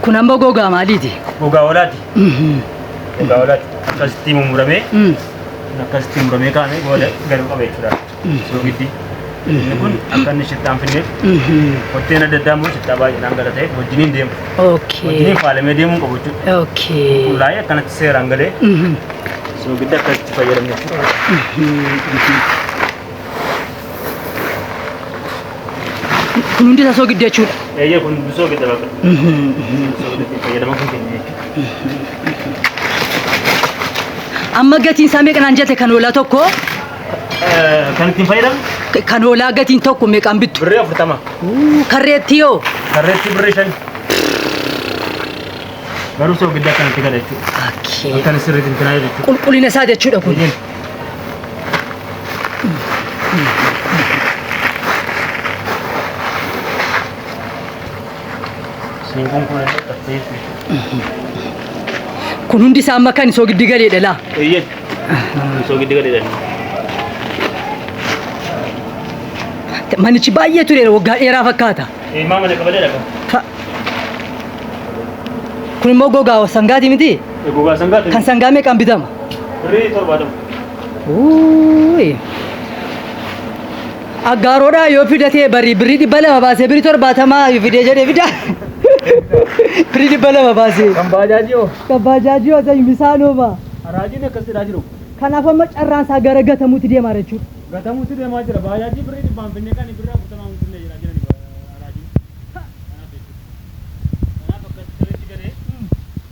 Kun amma gogaa maaliiti? Gogaa hoolaati. Gogaa hoolaati. Akkasitti mummuramee akkasitti mummuramee kaa'amee booda garuu qabee jechuudha. Soogiddi. Inni kun akka inni shittaan finneef hotteen adda addaa immoo shittaa baay'inaan gala ta'e wajjiniin deemu. Wajjiniin faalamee deemuun qabu jechuudha. Qulqullaa'ee akkanatti seeraan galee soogidda akkasitti fayyadamne jechuudha. Kun hundi isaa soogidda jechuudha. Kun soogidda bakka. Soogidda fayyadama kun keenya jechuudha. Amma gatiin isaa meeqaan jette kan hoolaa tokko? Kan ittiin fayyadamu? Kan hoolaa gatiin tokko meeqaan bittu? Birrii 40. Karreetti yoo? Karreetti birrii 5. Garuu soogidda akkanatti gala jechuudha. Akkan sirriitti hin tinaa jechuudha. Qulqullina isaa jechuudha kun. Kun hundi isaa amma kan soogiddi galeedha laa? Soogiddi galeedha. Manichi baay'ee tureera waggaa dheeraa fakkaata. Maama ne qabalee dhaqa. Kun immoo gogaa sangaati miti? Gogaa sangaati. Kan sangaa meeqaan bitama? Birrii 70. Aggaaroodhaa yoo fidatee birrii 200 baasee birrii 70 yoo fidee jedhee fida. Birrii 200 baasee. Kan baajaajii oo ta'e misaanoma. Haraajiin akkasiidhaa jiru. Kanaaf amma carraan isaa gara gatamuutti deemaa jechuudha. Gatamuutti deemaa jira. Baajaajii birrii 100 finnee kan birrii 40 finnee jira jirani haraajiin. Kanaaf akkasitti sirriitti galee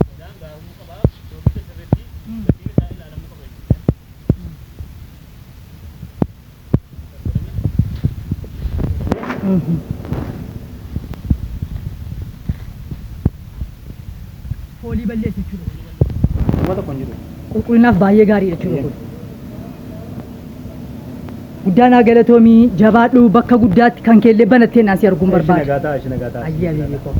godaan gaahumuu qabaa. Soogidda sirriitti gatiin isaa ilaalamuu qaba jechuudha. Foolii balleessa jechuudha. Wanta kun jiru. Qulqullinaaf baay'ee gaariidha jechuudha kun. Guddaan galatoomii jabaadhu bakka guddaatti kan keellee banattee naasii arguun barbaada. Ishee nagataa. Ayyaa beekoo.